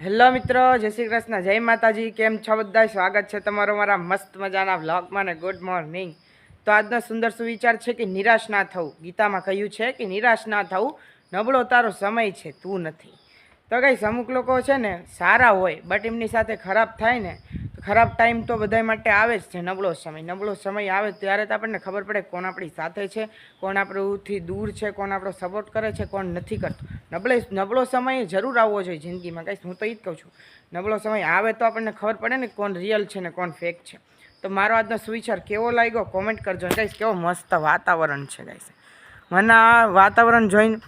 Hello મિત્રો, જય શ્રી કૃષ્ણ, જય માતાજી. કેમ છો બધા? સ્વાગત છે તમારો મારા મસ્ત મજાના વ્લોગમાં ને ગુડ મોર્નિંગ. તો આજનો સુંદર સુવિચાર છે કે નિરાશ ના થવું. ગીતામાં કહ્યું છે કે નિરાશ ના થવું, નબળો તારો સમય છે, તું નથી. તો ગાઈસ, અમુક લોકો છે ને સારા હોય બટ એમની સાથે ખરાબ થાય ને, ખરાબ ટાઈમ તો બધા માટે આવે જ છે. નબળો સમય આવે ત્યારે તો આપણને ખબર પડે કોણ આપણી સાથે છે, કોણ આપણથી દૂર છે, કોણ આપણો સપોર્ટ કરે છે, કોણ નથી કરતું. નબળો સમય જરૂર આવવો જોઈએ જિંદગીમાં. ગાઈસ, હું તો એ જ કહું છું, નબળો સમય આવે તો આપણને ખબર પડે ને કોણ રિયલ છે ને કોણ ફેક છે. તો મારો આજનો સુવિચાર કેવો લાગ્યો કોમેન્ટ કરજો. ગાઈસ, કેવો મસ્ત વાતાવરણ છે ગાઈસ. મને આ વાતાવરણ જોઈને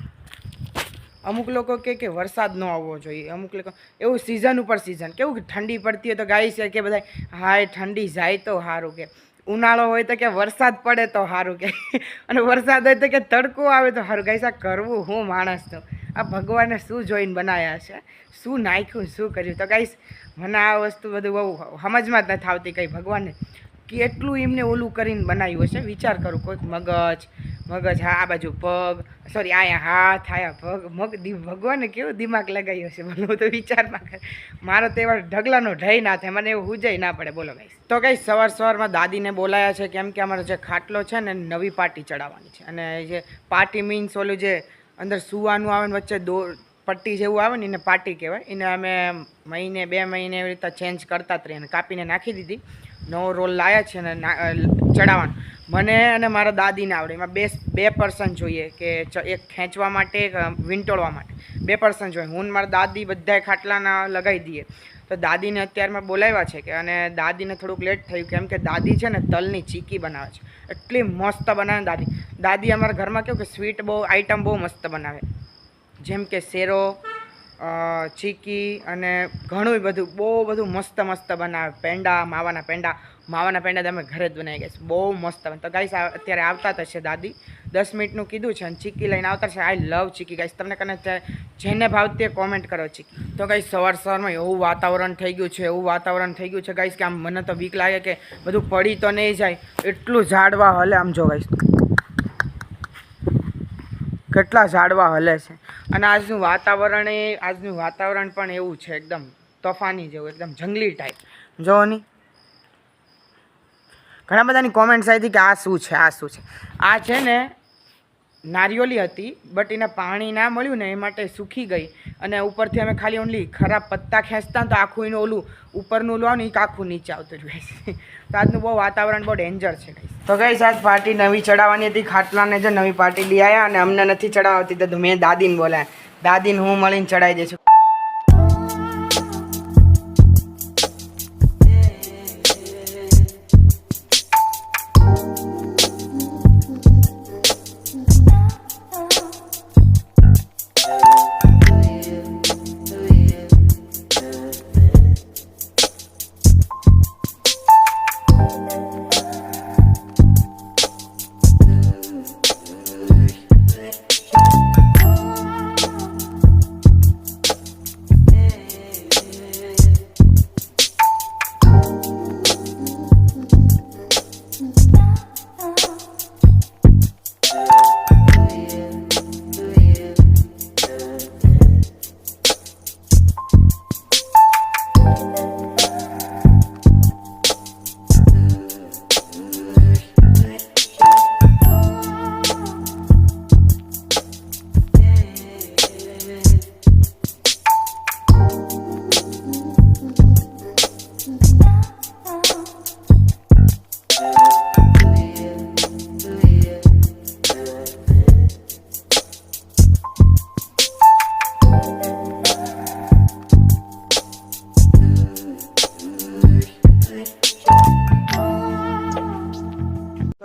અમુક લોકો કે વરસાદ ન આવવો જોઈએ, અમુક લોકો એવું સિઝન ઉપર સિઝન કેવું કે ઠંડી પડતી હોય તો ગાઈસ કે બધા હાય ઠંડી જાય તો સારું, કે ઉનાળો હોય તો કે વરસાદ પડે તો સારું, કે અને વરસાદ હોય તો કે તડકો આવે તો સારું. ગાઈસ, આ કરવું હું માણસનું, આ ભગવાને શું જોઈને બનાવ્યા છે, શું નાખ્યું, શું કર્યું. તો ગાઈસ, મને આ વસ્તુ બધું બહુ સમજમાં જ નથી આવતી. કંઈ ભગવાને કેટલું એમને ઓલું કરીને બનાવ્યું હશે. વિચાર કરું, કોઈક મગજ હા, આ બાજુ પગ, સોરી આયા હાથ, આયા પગ, ભગવાને કેવું દિમાગ લગાવ્યું હશે બોલો. તો વિચારમાં કરે મારો તો એવા ઢગલાનો ઢઈ ના થાય, મને એવું હુજાઈ ના પડે. બોલો ગાઈસ. તો ગાઈસ, સવારમાં દાદીને બોલાયા છે કેમ કે અમારો જે ખાટલો છે ને નવી પાટી ચડાવવાની છે. અને જે પાટી મીન્સ ઓલું જે અંદર સુવાનું આવે ને વચ્ચે પટ્ટી જેવું આવે ને એને પાટી કહેવાય. એને અમે મહિને 2 મહિને એવી રીતે ચેન્જ કરતા જ રહીએ અને કાપીને નાખી દીધી. નવો રોલ લાવ્યા છે ને ચડાવવાનો. મને અને મારા દાદીને આવડે. એમાં બે પર્સન જોઈએ, કે એક ખેંચવા માટે, એક વીંટોળવા માટે. 2 પર્સન જોઈએ. હું ને મારા દાદી બધાય ખાટલાના લગાવી દઈએ. તો દાદીને અત્યારમાં બોલાવ્યા છે કે, અને દાદીને થોડુંક લેટ થયું કેમ કે દાદી છે ને તલની ચીકી બનાવે છે. એટલી મસ્ત બનાવે દાદી અમારા ઘરમાં કેવું કે સ્વીટ બહુ આઈટમ બહુ મસ્ત બનાવે, જેમ કે શેરો, ચીકી અને ઘણું બધું બહુ બધું મસ્ત બનાવે. પેંડા, માવાના પેંડા તમે ઘરે જ બનાવી ગયા, બહુ મસ્ત બને. તો ગાઈસ, અત્યારે આવતા થશે દાદી, 10 મિનિટનું કીધું છે અને ચીકી લઈને આવતા છે. આઈ લવ ચીકી ગાઈસ. તમને કને જેને ભાવતી કોમેન્ટ કરો ચીકી. તો ગાઈસ, સવારમાં એવું વાતાવરણ થઈ ગયું છે ગાઈસ કે આમ મને તો બીક લાગે કે બધું પડી તો નહીં જાય, એટલું ઝાડવા હલે. આમ જો ગાઈસ, કેટલા ઝાડવા હલે છે. અને આજનું વાતાવરણ પણ એવું છે, એકદમ તોફાની જેવું, એકદમ જંગલી ટાઈપ. જોવો નહીં, ઘણા બધાની કોમેન્ટ્સ આવી હતી કે આ શું છે. આ છે ને નારિયોલી હતી, બટ એને પાણી ના મળ્યું ને એ માટે સૂકી ગઈ. અને ઉપરથી અમે ખાલી ઓનલી ખરાબ પત્તા ખેંચતા તો આખું એનું ઓલું ઉપરનું લો ને એ આખું નીચે આવતું રહ્યું. તો આજનું બહુ વાતાવરણ બહુ ડેન્જર છે. તો ગાઈસ, આજ પાર્ટી નવી ચડાવવાની હતી ખાટલાને, જે નવી પાર્ટી લઈ આવ્યા અને અમને નથી ચડાવતી. તો મેં દાદીને બોલાયા, દાદીને હું મળીને ચડાવી દઈશું.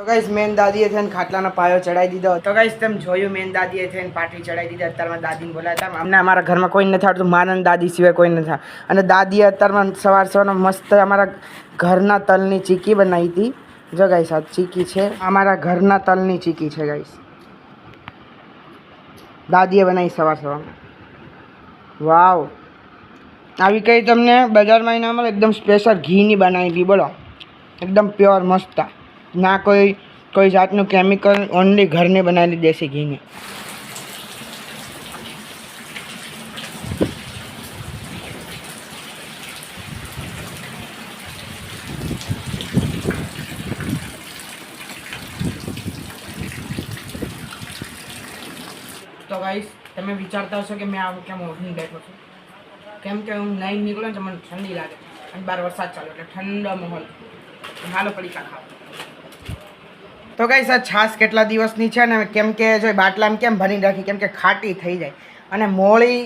ગાઈસ, મેન દાદીએ થઈને ખાટલાનો પાયો ચડાવી દીધો. તો ગાઈસ, તમે જોયું, મેન દાદીએ થઈને પાટી ચડાવી દીધી. અત્યારમાં દાદીને બોલાતા, અમને અમારા ઘરમાં કોઈ નથી આવડતું, મારા દાદી સિવાય કોઈ નથી. અને દાદીએ અત્યારમાં સવારમાં મસ્ત અમારા ઘરના તલની ચીકી બનાવી હતી. જો ગાઈસ, આ ચીકી છે, અમારા ઘરના તલની ચીકી છે ગાઈસ. દાદીએ બનાવી સવારમાં. વાવ, આવી કઈ તમને બજારમાં ના મળે. એકદમ સ્પેશિયલ ઘીની બનાવી હતી. બોલો, એકદમ પ્યોર મસ્ત, ના કોઈ જાતનું કેમિકલ, ઓનલી ઘરને બનાવેલી દેશી ઘીની. ગાઈસ તમે વિચારતા હશો કે મેં આવું કેમ ઓઢીને બેઠો છું, કેમ કે હું નહીં નીકળું ને તો મને ઠંડી લાગે અને બહાર વરસાદ ચાલુ એટલે ઠંડો માહોલ. હાલો પડીકા ખાવ. તો ગાઈસ આ છાશ કેટલા દિવસની છે ને, કેમ કે જો બાટલામાં કેમ ભરી રાખી, કેમ કે ખાટી થઈ જાય અને મોળી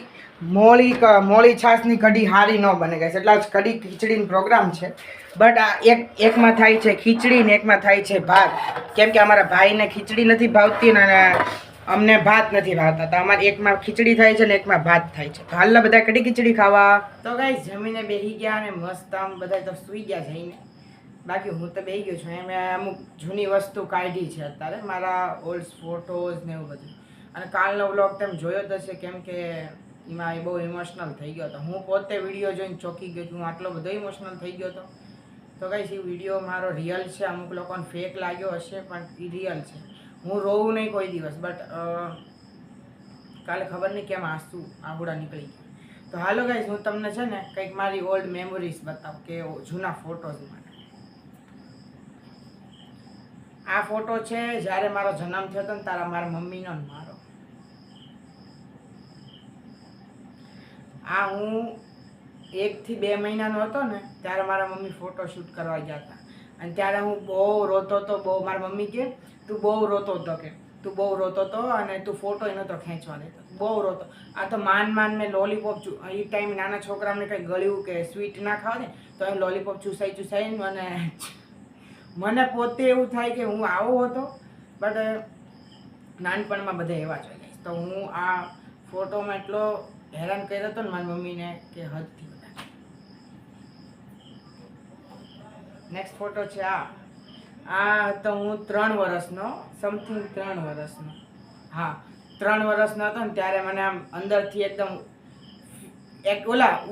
છાશની કઢી હારી ન બને ગાઈસ. એટલે આજ કઢી ખીચડીનો પ્રોગ્રામ છે. બટ આ એકમાં થાય છે ખીચડી ને એકમાં થાય છે ભાત, કેમ કે અમારા ભાઈને ખીચડી નથી ભાવતી અને અમને ભાત નથી ભાવતા. તો અમારે એકમાં ખીચડી થાય છે ને એકમાં ભાત થાય છે. તો હાલ બધા કઢી ખીચડી ખાવા. તો ગાઈસ જમીને બેસી ગયા અને મસ્ત આમ બધા તો સૂઈ ગયા જઈને. બાકી હું તો બેસી ગયો છું. મેં અમુક જૂની વસ્તુ કાઢી છે અત્યારે, મારા ઓલ્ડ ફોટોઝ ને એવું બધું. અને કાલનો વ્લોગ તમે જોયો જ હશે, કેમ કે એમાં એ બહુ ઇમોશનલ થઈ ગયો હતો. હું પોતે વિડીયો જોઈને ચોંકી ગયો હું આટલો બધો ઇમોશનલ થઈ ગયો હતો. તો ગાઈસ એ વિડીયો મારો રિયલ છે. અમુક લોકોને ફેક લાગ્યો હશે પણ એ રિયલ છે. હું રોવું નહીં કોઈ દિવસ, બટ કાલે ખબર નહીં કેમ આહુડા નીકળી ગયા. તો હાલો ગાઈસ હું તમને છે ને કંઈક મારી ઓલ્ડ મેમોરીઝ બતાવું કે જૂના ફોટોઝ માટે. આ ફોટો છે જ્યારે મારો જન્મ થયો હતો ને તારા મારા મમ્મીનો ને મારો. આ હું 1 થી 2 મહિનાનો હતો ને ત્યારે મારા મમ્મી ફોટો શૂટ કરવા ગયા હતા. અને ત્યારે હું બહુ રોતો હતો, બહુ. મારી મમ્મી કે તું બહુ રોતો હતો, કે તું બહુ રોતો હતો અને તું ફોટો નહોતો ખેંચવા દેતો, બહુ રોતો. આ તો માન મેં લોલીપોપ એ ટાઈમ નાના છોકરાને કંઈ ગળ્યું કે સ્વીટ ના ખાવ ને તો એ લોલીપોપ ચૂસાઈ અને મને પોતે એવું થાય કે હું આવો હતો. બટ નાનપણમાં બધા એવા જ હોય. તો હું આ ફોટોમાં એટલો હેરાન કર્યો હતો ને મારી મમ્મીને કે હદથી બધા. નેક્સ્ટ ફોટો છે આ તો હું 3 વર્ષનો, સમથિંગ 3 વર્ષનો, હા 3 વર્ષનો હતો ને ત્યારે મને આમ અંદરથી એકદમ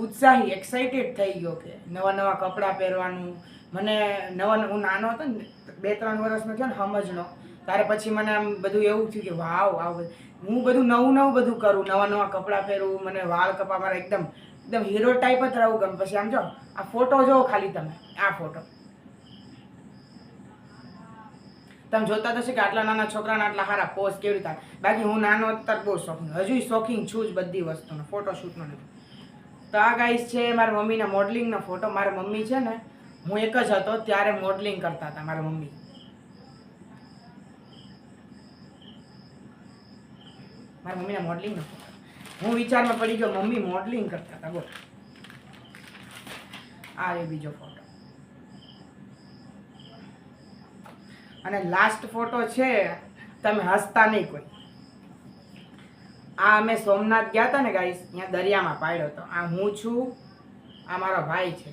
ઉત્સાહી એક્સાઇટેડ થઈ ગયો કે નવા કપડાં પહેરવાનું. મને હું નાનો હતો ને 2-3 વર્ષનો થયો ને સમજનો, ત્યારે પછી મને આમ બધું એવું થયું કે વાવ હું બધું નવું બધું કરું, નવા કપડાં પહેરું, મને વાળ કપા મારા એકદમ હીરો ટાઈપ જ રહું ગમે. પછી આમ જો આ ફોટો જોવો ખાલી તમે, આ ફોટો તમે જોતા થશે કે આટલા નાના છોકરાના આટલા સારા પોઝ કેવી રીતે. બાકી હું નાનો અત્યારે બહુ શોખીન, હજુ શોખીન છું જ બધી વસ્તુનો, ફોટોશૂટનો નથી. તો આ ગાઈસ છે મારા મમ્મીના મોડલિંગનો ફોટો. મારા મમ્મી છે ને હું એક જ હતો ત્યારે મોડલિંગ કરતા હતા મારા મમ્મી. મારા મમ્મીના મોડલિંગનો ફોટો. હું વિચારમાં પડી ગયો મમ્મી મોડલિંગ કરતા હતા. બોલ આ એ બીજો ફોટો. અને લાસ્ટ ફોટો છે, તમે હસતા નહીં કોઈ. આ અમે સોમનાથ ગયા હતા ને ગાઈસ, અહીંયા દરિયામાં પાડ્યો હતો. આ હું છું, આ મારો ભાઈ છે,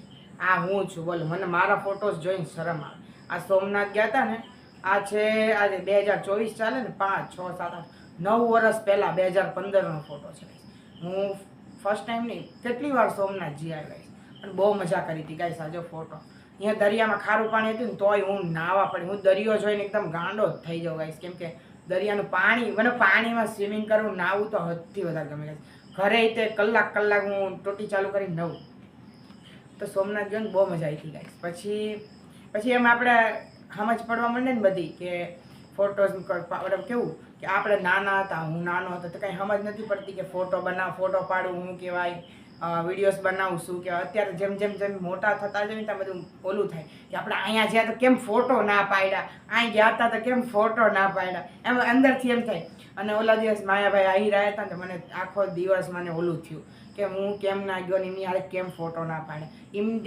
આ હું છું. બોલો મને મારા ફોટોસ જોઈને શરમ આવે. આ સોમનાથ ગયા હતા ને, આ છે આજે 2024 ચાલે ને, 5, 6, 7, 8, 9 વર્ષ પહેલાં 2015નો ફોટો છે. હું ફર્સ્ટ ટાઈમ નહીં કેટલી વાર સોમનાથ જી આવી અને બહુ મજા કરી હતી ગાઈસ. આ જો ફોટો, અહીંયા દરિયામાં ખારું પાણી હતું ને તોય હું નાવા પડી. હું દરિયો જોઈને એકદમ ગાંડો જ થઈ જાઉં ગાઈસ, કેમ કે દરિયાનું પાણી, મને પાણીમાં સ્વિમિંગ કરવું, નાવું તો હદથી વધારે ગમે ગાઈસ. ઘરે તે કલાક હું ટોટી ચાલુ કરીને નવું. તો સોમનાથ ગયો ને બહુ મજા આવી હતી ગાઈસ. પછી એમ આપણે સમજ પડવા માંડે ને બધી કે ફોટોઝ કેવું કે આપણે નાના હતા, હું નાનો હતો તો કંઈ સમજ નથી પડતી કે ફોટો ફોટો પાડવું શું કહેવાય, વિડીયોઝ બનાવું શું કહેવાય. અત્યારે જેમ મોટા થતા જાય ને ત્યાં બધું ઓલું થાય કે આપણે અહીંયા જ્યાં તો કેમ ફોટો ના પાડ્યા, અહીં ગયા હતા તો કેમ ફોટો ના પાડ્યા, એમ અંદરથી એમ થાય. અને ઓલા દિવસ માયાભાઈ આવી રહ્યા હતા ને તો મને આખો દિવસ મને ઓલું થયું કે હું કેમ ના ગયો ને એમની હારે કેમ ફોટો ના પાડે.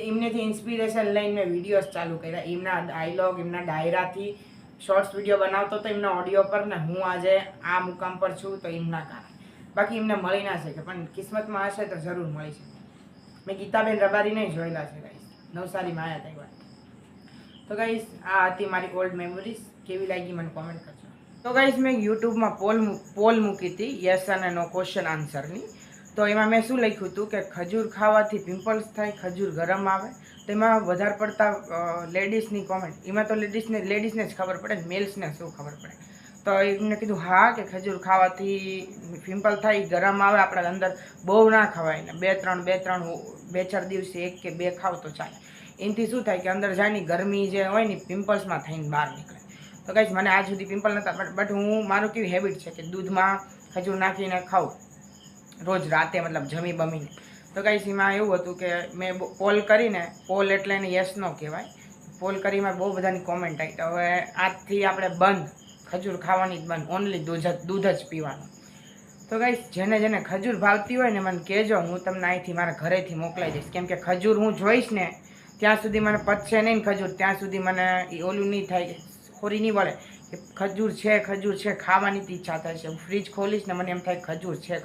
એમનેથી ઇન્સ્પિરેશન લઈને મેં વિડીયોઝ ચાલુ કર્યા. એમના ડાયલોગ, એમના ડાયરાથી શોર્ટ્સ વિડીયો બનાવતો હતો એમના ઓડિયો પર ને. હું આજે આ મુકામ પર છું તો એમના કારણે. બાકી એમને મળી ના શકે, પણ કિસ્મતમાં હશે તો જરૂર મળી શકે. મેં ગીતાબેન રબારીને જોયેલા છે ગાઈસ, નવસારી માયા તહેવાર. તો ગાઈસ આ હતી મારી ઓલ્ડ મેમરીઝ. કેવી લાગી મને કોમેન્ટ કરજો. તો ગાઈસ મેં યુટ્યુબમાં પોલ મૂકી હતી યસ અને નો ક્વેશ્ચન આન્સરની. તો એમાં મેં શું લખ્યું હતું કે ખજૂર ખાવાથી પિમ્પલ્સ થાય, ખજૂર ગરમ આવે. તો એમાં વધારે પડતા લેડીઝની કોમેન્ટ, એમાં તો લેડીઝને જ ખબર પડે ને મેલ્સને શું ખબર પડે. તો એમને કીધું હા કે ખજૂર ખાવાથી પિમ્પલ થાય, ગરમ આવે, આપણા અંદર બહુ ના ખવાય ને 2-4 દિવસે 1 કે 2 ખાવ તો ચાલે. એનાથી શું થાય કે અંદર જાય ને ગરમી જે હોય ને પિમ્પલ્સમાં થઈને બહાર નીકળે. તો ગાઈસ મને આજ સુધી પિમ્પલ નહોતા, બટ મારું કેવી હેબિટ છે કે દૂધમાં ખજૂર નાખીને ખાઉં રોજ રાતે, મતલબ જમી બમીને. તો ગાઈસ એમાં એવું હતું કે મેં પોલ કરીને, પોલ એટલે એને યસ નો કહેવાય, પોલ કરીમાં બહુ બધાની કોમેન્ટ આવી. તો હવે આજથી આપણે બંધ, ખજૂર ખાવાની જ બંધ, ઓનલી દૂધ જ પીવાનું. તો ગાઈસ જેને જેને ખજૂર ભાવતી હોય ને મને કહેજો, હું તમને અહીંથી મારા ઘરેથી મોકલાઈ દઈશ. કેમ કે ખજૂર હું જોઈશ ને ત્યાં સુધી મને પચશે નહીં ખજૂર, ત્યાં સુધી મને એ ઓલું નહીં થાય, ખોરી નહીં વળે કે ખજૂર છે ખાવાની ઈચ્છા થાય છે. હું ફ્રીજ ખોલીશ ને મને એમ થાય ખજૂર છે,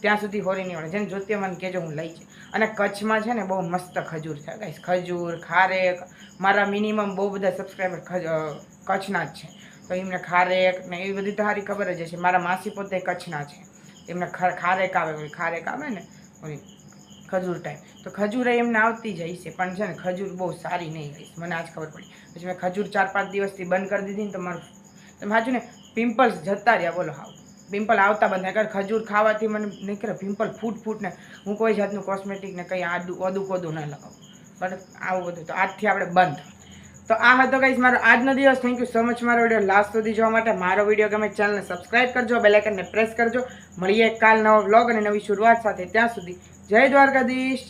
ત્યાં સુધી હોરી નહીં વળે. જેને જોતી મને કહેજો, હું લઈ જાય. અને કચ્છમાં છે ને બહુ મસ્ત ખજૂર છે ગાઈસ, ખજૂર, ખારેક. મારા મિનિમમ બહુ બધા સબસ્ક્રાઈબર કચ્છના જ છે, તો એમને ખારેક ને એવી બધી તો સારી ખબર જ હશે. મારા માસી પોતે કચ્છના છે, એમને ખારેક આવે ને ઓલી ખજૂર ટાઈપ, તો ખજૂર એમને આવતી જ હશે, પણ છે ને ખજૂર બહુ સારી નહીં હશે, મને આજ ખબર પડી. પછી મેં ખજૂર 4-5 દિવસથી બંધ કરી દીધી ને, તો મારું તમે સાચું ને પિમ્પલ્સ જતા રહ્યા, બોલો. હાવ પિમ્પલ આવતા બંધ થાય. ખજૂર ખાવાથી મને નહીં કરે પિમ્પલ ફૂટ ને. હું કોઈ જાતનું કોસ્મેટિક ને કંઈ આદું કોદું ના લગાવું, બટ આવું બધું. તો આજથી આપણે બંધ. તો આ હતો ગાઈસ મારો આજનો દિવસ. થેન્ક યુ સો મચ મારો વિડીયો લાસ્ટ સુધી જોવા માટે. મારો વિડીયો ગમે ચેનલને સબસ્ક્રાઈબ કરજો, બેલ આઇકનને પ્રેસ કરજો. મળીએ કાલ નવો વ્લોગ અને નવી શરૂઆત સાથે. ત્યાં સુધી જય દ્વારકાધીશ.